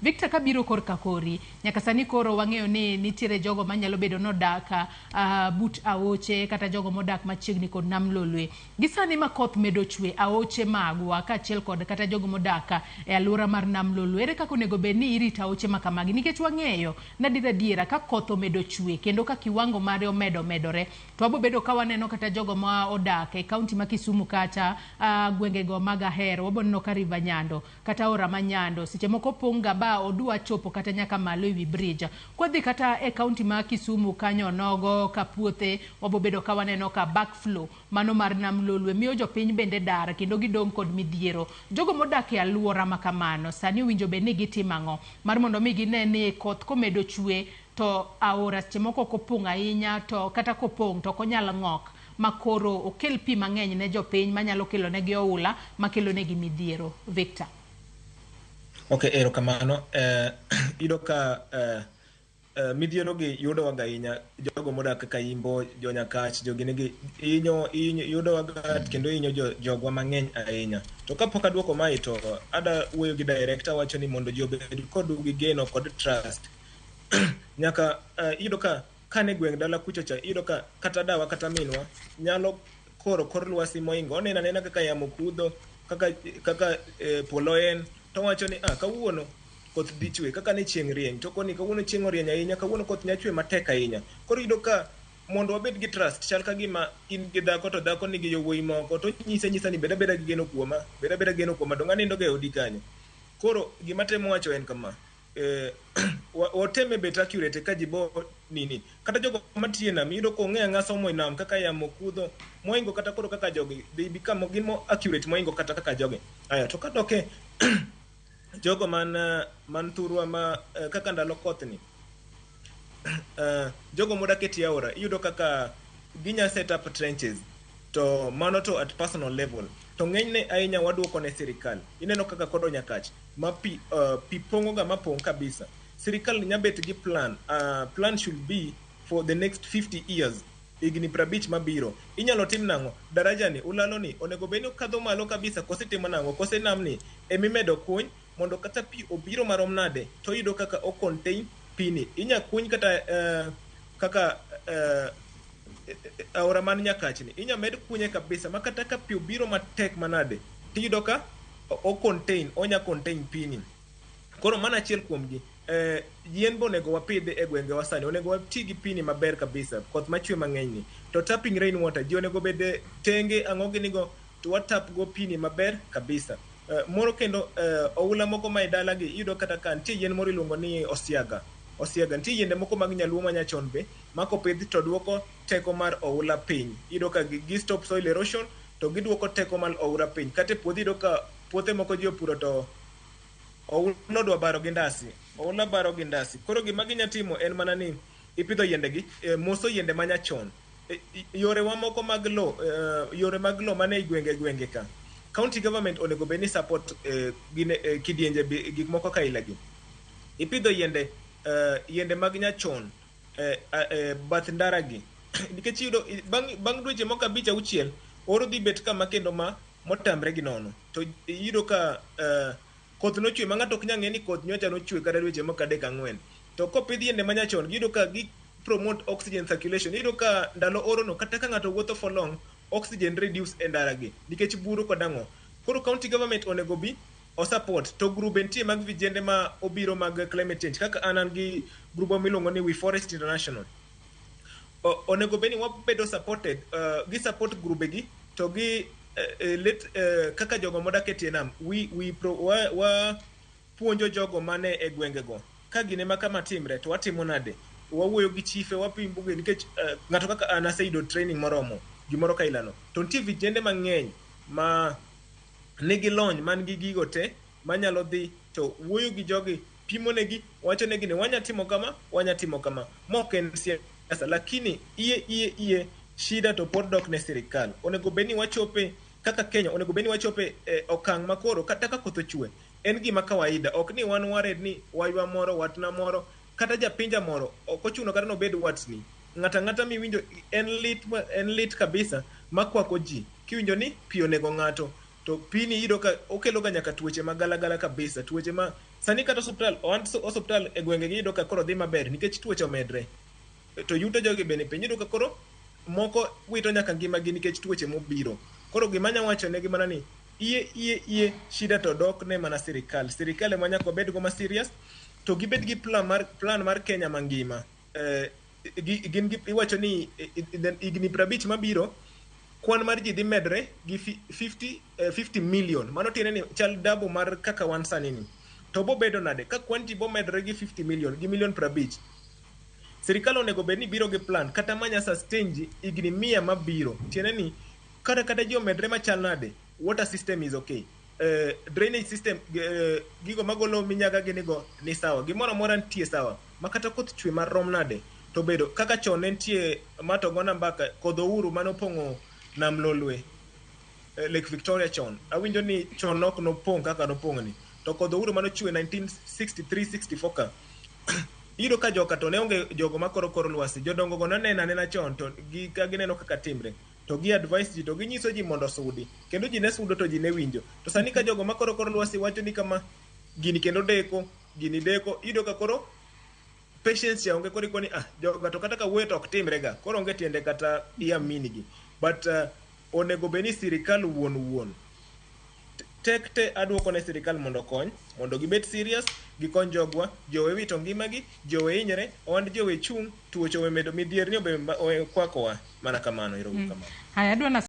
Victor kabiro korka kori nyaka sani koro wang'eyo ni nitiere jogo manyalo bedo nodak but aoche kata jogo modak machiegni kod nam lolwe. Gisani ma koth medo chwe aoche magwa kaachiel kod kata jogo modak e alwora mar nam lolwe. Ere kaka onego bed ni irito aoche ma kamagi nikech wang'eyo adiera ka koth omedo chwe kendo ka kiwango mare omedo medore to wabo bedo ka waneno kata jogo ma odak e kaunti ma Kisumu kata gwengego mag Ahero, wabo neno ka River Nyando kata Ora ma Nyando seche moko ponga ba odwa chopo kata nyaka malo ewi bridge. Kodhi kata e kaunti ma Kisumu kanyo Nogo Kapuothe wabo bedo ka waneno ka backflow mano mar nam lolwe miyo jopiny bende dar kendo gidong kod midhiero. Jogo modak e alwora ma kamano sani owinjo bed ni gitimo ang'o mar mondo mi gine ni koth komedo chwe to aora seche moko kopong' ahinya to kata kopong' to konyal ng'ok makoro okel pi mang'eny ne jopiny manyalo kelo negi oula makelo negi midhiero. Victor. Okay, erokamano. Iyudo ka midhiero gi yudo waga ahinya jogo modak kaka Imbo, Jonyakach, joginegi yudo waga kendo hinyo jogwa mang'eny ahinya. To kapok aduoko mae to ada wuoyo gi director wacho ni mondo ji obed kod gi geno kod trust. Nyaka iyudo ka kane gweng' dala kucho cha iyudo ka kata dawa kata minwa nyalo kor lwasi moingo onena nena kaka yamo kudho kaka polo en to wacho ni kawuono koth dhi chwe kaka ne chieng' rieny to koni kawuono chieng' orieny ahinya kawuono koth nya chwe matek ahinya. Koro iyudo ka mondo wabed gi trust chal ka gima in gi dhako to dhako nigi yowuoyi moko to nyisa ni beda gi geno kuoma dong' anindo ga odi kanyo. Koro gima temo wacho en kama oteme bet accurate ka jibo nini kata jogo matiye nam iyudo ko ng'e ang'asa omo nam kaka yamo kudho moingo kata koro kaka jogi they become gimo accurate moingo kata kaka jogi. Aya to kadoke jogo man thurwa ma kaka ndalo koth ni jogo modak e tie aora iyudo kaka ginya set up trenches to mano to at personal level to ng'enyne ahinya waduoko ne sirikal. Ineno kaka kodo Nyakach ma pi pongo ga mapong kabisa. Sirikal nya bet gi plan should be for the next 50 years igni 50 mabiro inyalo tim nang'o daraja ni ulalo ni onego beni kadho malo kabisa kosetimo nang'o kose namni emimedo kuny mondo kata pi obiro marom nade to yudo kaka o contain pini inya kuny kata kaka aora man Nyakach ni inya med kunye kabisa makata ka pi obiro matek manade tiyudo ka onya contain pini. Koro mana achiel kuom gi yien bo nego wapidhe e gwenge wasani onego wati gi pini maber kabisa koth machwe mang'eny ni to tapping rain water ji onego bed tenge ang'o ginigo to watap go pini maber kabisa. Moro kendo oula moko ma idala gi iyudo kata ka nitie yien moro iluongo ni osiaga nitie yiende moko mag nyaluo manyachon be makopidh to duoko teko mar oula piny. Iyudo ka gi stop soil erosion to giduoko teko mar oula piny. Kata puodho iyudo ka puothe moko ji opuro to oula dwa baro gi ndasi. Koro gima ginya timo en mana ni ipidho yiende gi moso yiende manyachon. Yore wa moko mag lo mane gwenge ka county government onego bed ni support kidienje gik moko ka ilagi. Ipidho yiende mag nyachon bath ndara gi nikech iyudo bang' dweche moko 5-6 oro dhi bet kama kendo motamre gi nono to iyudo ka koth nochwe ma ng'ato ok nyang'e ni koth nyocha nochwe kata dweche moko 3-4 to kopidh yiende manyachon iyudo ka gi promote oxygen circulation. Iyudo ka ndalo oro no kata ka ng'ato wuotho for long oxygen reduce e ndara gi nikech buru kod ang'o. Koro county government onego bi o support to grube nitie mag vijende ma obiro mag climate change kaka anan gi grubo miluongo ni We Forest International onego beni wabedo supported gi support grube gi to gi kaka jogo modak e tie nam wa puonjo jogo mane e gwengego ka gine ma kama timre to watimo nade wawuoyo gi chife wapimbo gi nikech ng'ato kaka an aseyudo training moromo gimoro ka ilano to nitie vijende mang'eny ma nigi lony man gi gigo te manyalo dhi to wuoyo gi jogi pimo negi wacho negi ni wanya timo kama mok en siasa lakini iye shida to pod dok ne sirikal. Onego beni wachope kaka Kenya onego beni wachope okang' makoro kata ka koth ochwe en gima kawaida ok ni wan wared ni waywa moro watna moro kata japinja moro ok ochuno kata no bed watni ng'ata miwinjo en lit kabisa makwako ji kiwinjo ni pi onego ng'ato to pini iyudo ka okelo ga nyaka tuoche magalagala kabisa tuoche ma sani kata osuptal e gwenge gi yudo ka koro dhi maber nikech tuoche omedre, to yuto jogi bende piny, yudo ka koro moko wito nyaka ngimagi nikech tuoche mobiro. Koro gima anya wacho negi mana ni iye shida to dok ne mana sirikal ema nyaka bed go ma serious, to gibed gi plan mar Kenya mangima. Iwacho ni higni 50 mabiro kwan mar ji dhi medre gi 50 million, mano tiende ni chal double mar kaka wan sani ni. To bo bedo nade ka kwan ji bo medre gi 50 million gi milion 50? Sirikal onego bed ni biro gi plan kata manya sustain ji higni 100 mabiro. Tiende ni kata ji omedre machal nade, water system is okay, drainage system, gigo magolo minyaga ginigo ni sawa, gimoro amora nitie sawa, makata koth chwe marom nade to bedo kaka chon ne nitie matogona mbaka kodho uru manopong'o nam Lolwe, Lake Victoria chon. Awinjo ni chon nok nopong' kaka nopong' ni, to kodho uru manochwe 1963-64 ka iyudo ka joka to ne onge jogo makoro lwasi, jodongo go nanena chon, to ka gineno kaka timre to gi advice ji to ginyiso ji mondo sudi, kendo ji ne sudo to ji ne winjo. To sani ka jogo makoro lwasi wacho ni kama gini kendo deko, iyudo ka koro patience ya onge, koro ikoni joga to kata ka wuoyo to ok timre ga, koro onge tiende kata iamini gi. But onego beni sirikal wuon te aduoko ne sirikal mondo kony, mondo gibet serious, gikony jogwa, jowe wito ngimagi, jowe hinyre, ond jowe chung', tuoche owe medo midhier ni obe kwakowa. Mana kamano, kamano. Haya, adwa